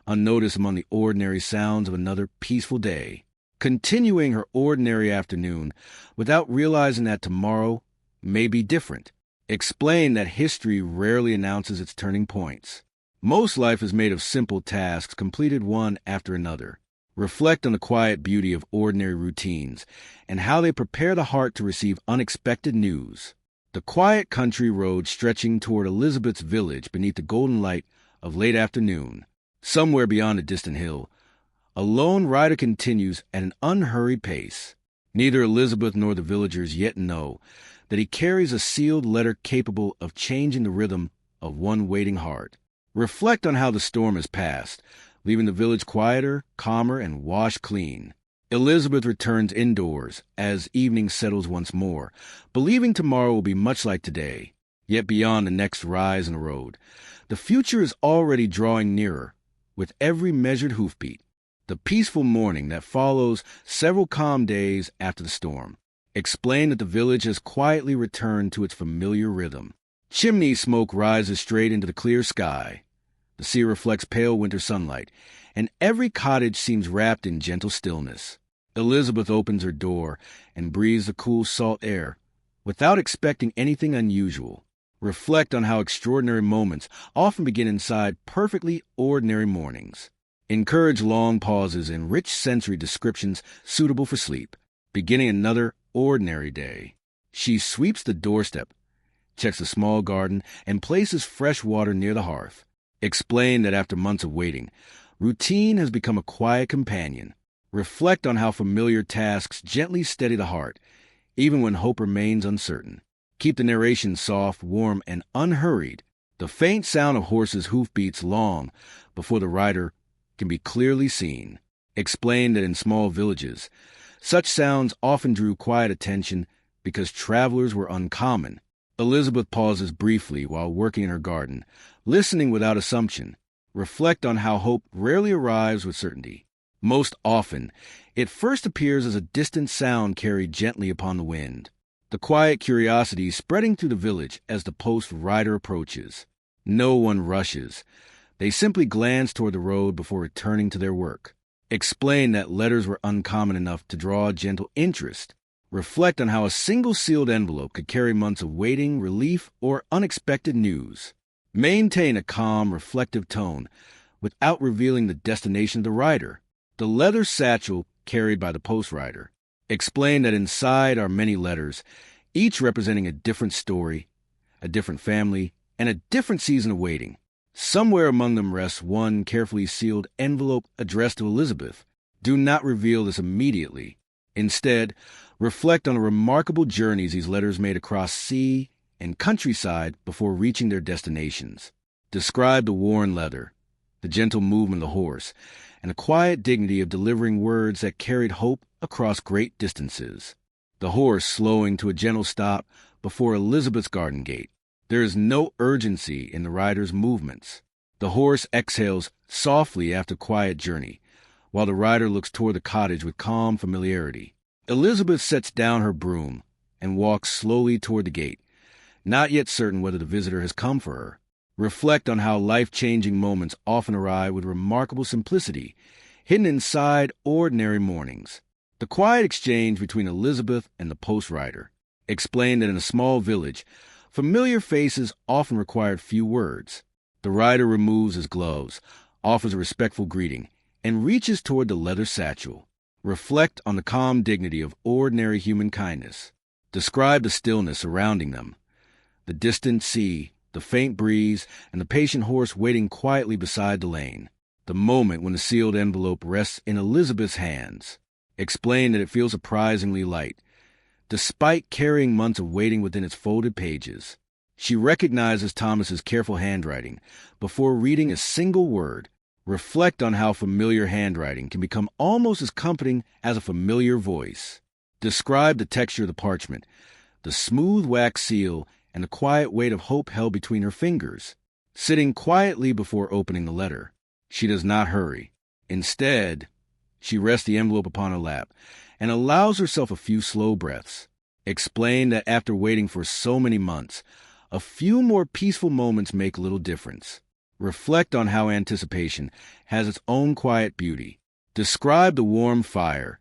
unnoticed among the ordinary sounds of another peaceful day. Continuing her ordinary afternoon without realizing that tomorrow may be different. Explain that history rarely announces its turning points. Most life is made of simple tasks completed one after another. Reflect on the quiet beauty of ordinary routines and how they prepare the heart to receive unexpected news. The quiet country road stretching toward Elizabeth's village beneath the golden light of late afternoon. Somewhere beyond a distant hill, a lone rider continues at an unhurried pace. Neither Elizabeth nor the villagers yet know that he carries a sealed letter capable of changing the rhythm of one waiting heart. Reflect on how the storm has passed, leaving the village quieter, calmer, and washed clean. Elizabeth returns indoors as evening settles once more, believing tomorrow will be much like today. Yet beyond the next rise in the road, the future is already drawing nearer with every measured hoofbeat. The peaceful morning that follows several calm days after the storm. Explain that the village has quietly returned to its familiar rhythm. Chimney smoke rises straight into the clear sky. The sea reflects pale winter sunlight, and every cottage seems wrapped in gentle stillness. Elizabeth opens her door and breathes the cool salt air without expecting anything unusual. Reflect on how extraordinary moments often begin inside perfectly ordinary mornings. Encourage long pauses and rich sensory descriptions suitable for sleep, beginning another ordinary day. She sweeps the doorstep, checks the small garden, and places fresh water near the hearth. Explain that after months of waiting, routine has become a quiet companion. Reflect on how familiar tasks gently steady the heart, even when hope remains uncertain. Keep the narration soft, warm, and unhurried. The faint sound of horses' hoofbeats long before the rider can be clearly seen. Explain that in small villages, such sounds often drew quiet attention because travelers were uncommon. Elizabeth pauses briefly while working in her garden, listening without assumption. Reflect on how hope rarely arrives with certainty. Most often, it first appears as a distant sound carried gently upon the wind. The quiet curiosity spreading through the village as the post rider approaches. No one rushes. They simply glance toward the road before returning to their work. Explain that letters were uncommon enough to draw gentle interest. Reflect on how a single sealed envelope could carry months of waiting, relief, or unexpected news. Maintain a calm, reflective tone without revealing the destination of the writer. The leather satchel carried by the postwriter. Explain that inside are many letters, each representing a different story, a different family, and a different season of waiting. Somewhere among them rests one carefully sealed envelope addressed to Elizabeth. Do not reveal this immediately. Instead, reflect on the remarkable journeys these letters made across sea and countryside before reaching their destinations. Describe the worn leather, the gentle movement of the horse, and the quiet dignity of delivering words that carried hope across great distances. The horse slowing to a gentle stop before Elizabeth's garden gate. There is no urgency in the rider's movements. The horse exhales softly after a quiet journey, while the rider looks toward the cottage with calm familiarity. Elizabeth sets down her broom and walks slowly toward the gate, not yet certain whether the visitor has come for her. Reflect on how life-changing moments often arrive with remarkable simplicity, hidden inside ordinary mornings. The quiet exchange between Elizabeth and the postwriter. Explain that in a small village, familiar faces often required few words. The rider removes his gloves, offers a respectful greeting, and reaches toward the leather satchel. Reflect on the calm dignity of ordinary human kindness. Describe the stillness surrounding them, the distant sea, the faint breeze, and the patient horse waiting quietly beside the lane. The moment when the sealed envelope rests in Elizabeth's hands. Explain that it feels surprisingly light, despite carrying months of waiting within its folded pages. She recognizes Thomas's careful handwriting before reading a single word. Reflect on how familiar handwriting can become almost as comforting as a familiar voice. Describe the texture of the parchment, the smooth wax seal, and the quiet weight of hope held between her fingers. Sitting quietly before opening the letter, she does not hurry. Instead, she rests the envelope upon her lap and allows herself a few slow breaths. Explain that after waiting for so many months, a few more peaceful moments make little difference. Reflect on how anticipation has its own quiet beauty. Describe the warm fire,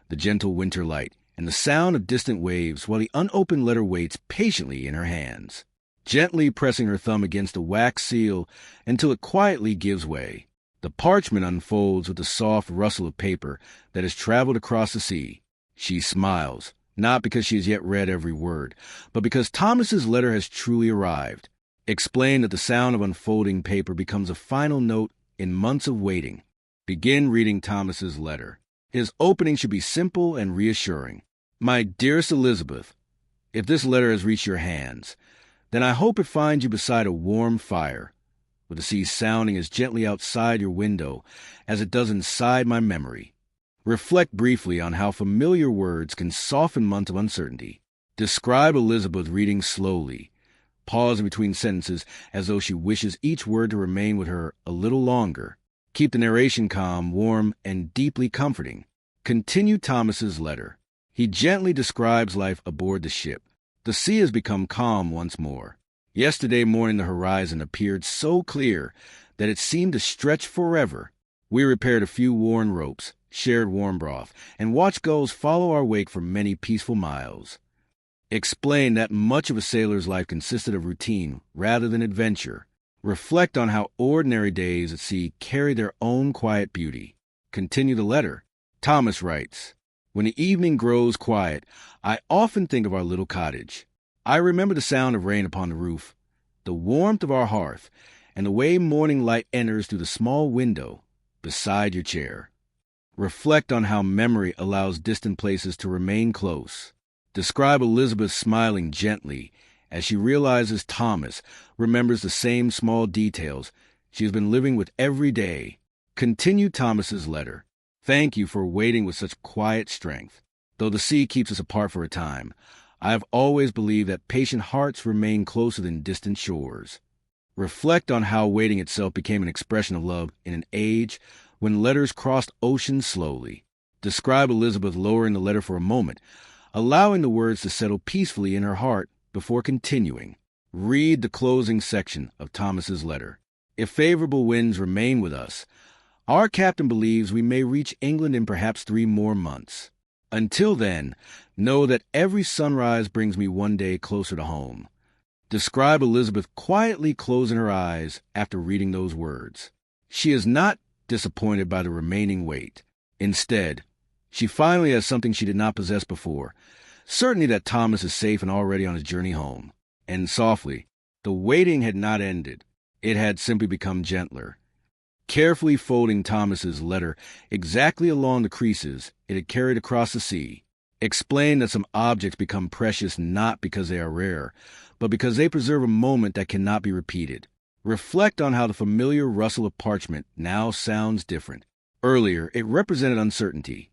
the gentle winter light, and the sound of distant waves while the unopened letter waits patiently in her hands, gently pressing her thumb against the wax seal until it quietly gives way. The parchment unfolds with the soft rustle of paper that has traveled across the sea. She smiles, not because she has yet read every word, but because Thomas's letter has truly arrived. Explain that the sound of unfolding paper becomes a final note in months of waiting. Begin reading Thomas's letter. His opening should be simple and reassuring. My dearest Elizabeth, if this letter has reached your hands, then I hope it finds you beside a warm fire, with the sea sounding as gently outside your window as it does inside my memory. Reflect briefly on how familiar words can soften months of uncertainty. Describe Elizabeth reading slowly, pausing between sentences as though she wishes each word to remain with her a little longer. Keep the narration calm, warm, and deeply comforting. Continue Thomas's letter. He gently describes life aboard the ship. The sea has become calm once more. Yesterday morning the horizon appeared so clear that it seemed to stretch forever. We repaired a few worn ropes, shared warm broth, and watched gulls follow our wake for many peaceful miles. Explain that much of a sailor's life consisted of routine rather than adventure. Reflect on how ordinary days at sea carry their own quiet beauty. Continue the letter. Thomas writes, "When the evening grows quiet, I often think of our little cottage. I remember the sound of rain upon the roof, the warmth of our hearth, and the way morning light enters through the small window beside your chair." Reflect on how memory allows distant places to remain close. Describe Elizabeth smiling gently as she realizes Thomas remembers the same small details she has been living with every day. Continue Thomas's letter. Thank you for waiting with such quiet strength. Though the sea keeps us apart for a time, I have always believed that patient hearts remain closer than distant shores. Reflect on how waiting itself became an expression of love in an age when letters crossed oceans slowly. Describe Elizabeth lowering the letter for a moment, allowing the words to settle peacefully in her heart before continuing. Read the closing section of Thomas's letter. If favorable winds remain with us, Our captain believes we may reach England in perhaps 3 more months. Until then, know that every sunrise brings me one day closer to home. Describe Elizabeth quietly closing her eyes after reading those words. She is not disappointed by the remaining wait. Instead, she finally has something she did not possess before. Certainty that Thomas is safe and already on his journey home. And softly, the waiting had not ended. It had simply become gentler. Carefully folding Thomas's letter exactly along the creases it had carried across the sea, explained that some objects become precious not because they are rare, but because they preserve a moment that cannot be repeated. Reflect on how the familiar rustle of parchment now sounds different. Earlier, it represented uncertainty.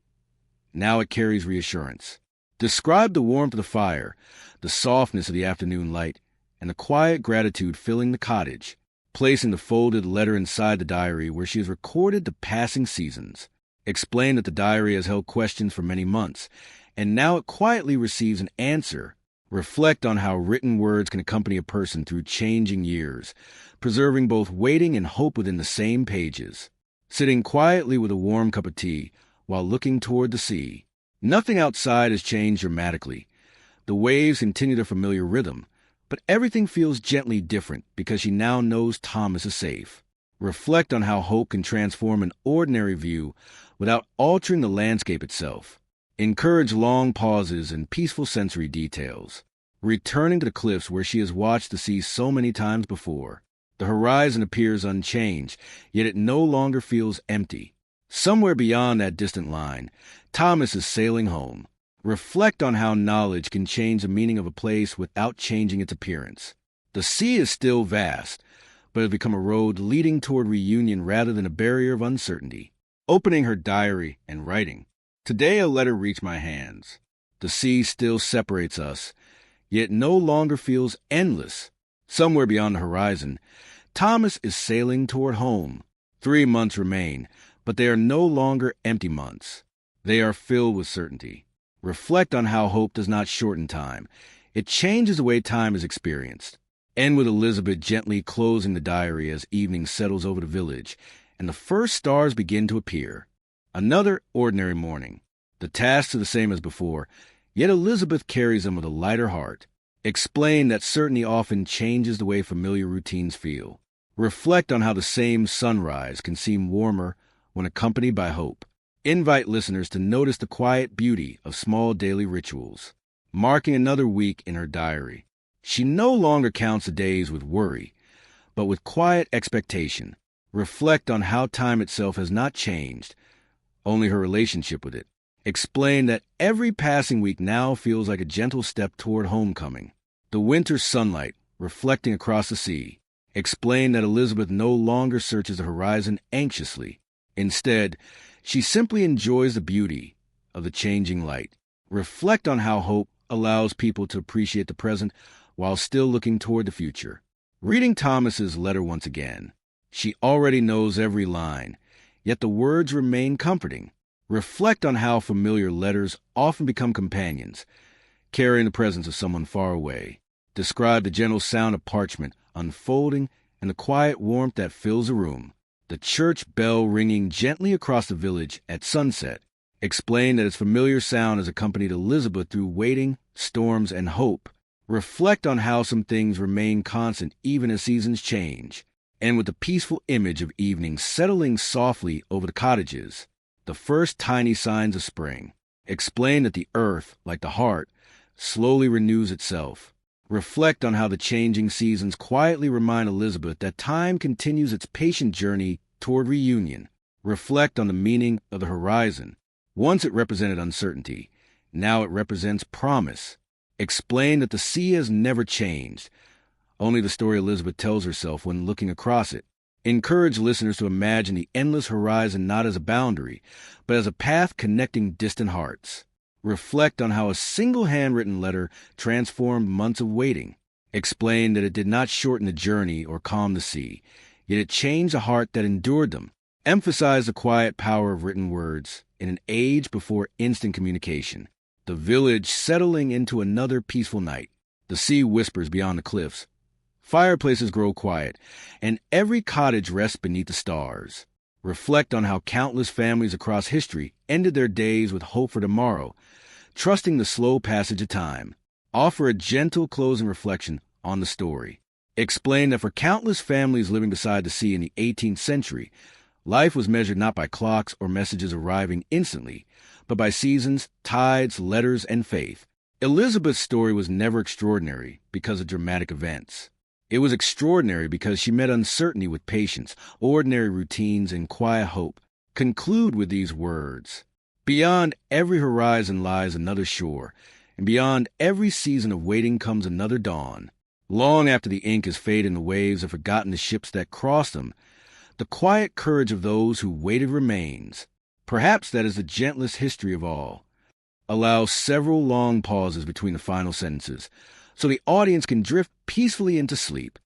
Now it carries reassurance. Describe the warmth of the fire, the softness of the afternoon light, and the quiet gratitude filling the cottage, placing the folded letter inside the diary where she has recorded the passing seasons. Explain that the diary has held questions for many months, and now it quietly receives an answer. Reflect on how written words can accompany a person through changing years, preserving both waiting and hope within the same pages. Sitting quietly with a warm cup of tea while looking toward the sea. Nothing outside has changed dramatically. The waves continue their familiar rhythm, but everything feels gently different because she now knows Thomas is safe. Reflect on how hope can transform an ordinary view without altering the landscape itself. Encourage long pauses and peaceful sensory details, returning to the cliffs where she has watched the sea so many times before. The horizon appears unchanged, yet it no longer feels empty. Somewhere beyond that distant line, Thomas is sailing home. Reflect on how knowledge can change the meaning of a place without changing its appearance. The sea is still vast, but has become a road leading toward reunion rather than a barrier of uncertainty. Opening her diary and writing. Today a letter reached my hands. The sea still separates us, yet no longer feels endless. Somewhere beyond the horizon, Thomas is sailing toward home. 3 months remain, but they are no longer empty months. They are filled with certainty. Reflect on how hope does not shorten time. It changes the way time is experienced. End with Elizabeth gently closing the diary as evening settles over the village, and the first stars begin to appear. Another ordinary morning. The tasks are the same as before, yet Elizabeth carries them with a lighter heart. Explain that certainty often changes the way familiar routines feel. Reflect on how the same sunrise can seem warmer when accompanied by hope. Invite listeners to notice the quiet beauty of small daily rituals. Marking another week in her diary. She no longer counts the days with worry, but with quiet expectation. Reflect on how time itself has not changed, only her relationship with it. Explain that every passing week now feels like a gentle step toward homecoming. The winter sunlight reflecting across the sea. Explain that Elizabeth no longer searches the horizon anxiously. Instead, she simply enjoys the beauty of the changing light. Reflect on how hope allows people to appreciate the present while still looking toward the future. Reading Thomas's letter once again. She already knows every line, yet the words remain comforting. Reflect on how familiar letters often become companions, carrying the presence of someone far away. Describe the gentle sound of parchment unfolding and the quiet warmth that fills the room. The church bell ringing gently across the village at sunset. Explain that its familiar sound has accompanied Elizabeth through waiting, storms, and hope. Reflect on how some things remain constant even as seasons change. And with the peaceful image of evening settling softly over the cottages, the first tiny signs of spring. Explain that the earth, like the heart, slowly renews itself. Reflect on how the changing seasons quietly remind Elizabeth that time continues its patient journey toward reunion. Reflect on the meaning of the horizon. Once it represented uncertainty, now it represents promise. Explain that the sea has never changed, only the story Elizabeth tells herself when looking across it. Encourage listeners to imagine the endless horizon not as a boundary, but as a path connecting distant hearts. Reflect on how a single handwritten letter transformed months of waiting. Explain that it did not shorten the journey or calm the sea, yet it changed a heart that endured them. Emphasize the quiet power of written words in an age before instant communication. The village settling into another peaceful night. The sea whispers beyond the cliffs. Fireplaces grow quiet, and every cottage rests beneath the stars. Reflect on how countless families across history ended their days with hope for tomorrow, trusting the slow passage of time. Offer a gentle closing reflection on the story. Explain that for countless families living beside the sea in the 18th century, life was measured not by clocks or messages arriving instantly, but by seasons, tides, letters, and faith. Elizabeth's story was never extraordinary because of dramatic events. It was extraordinary because she met uncertainty with patience, ordinary routines, and quiet hope. Conclude with these words: beyond every horizon lies another shore, and beyond every season of waiting comes another dawn. Long after the ink has faded and the waves have forgotten the ships that crossed them, the quiet courage of those who waited remains. Perhaps that is the gentlest history of all. Allow several long pauses between the final sentences, so the audience can drift peacefully into sleep.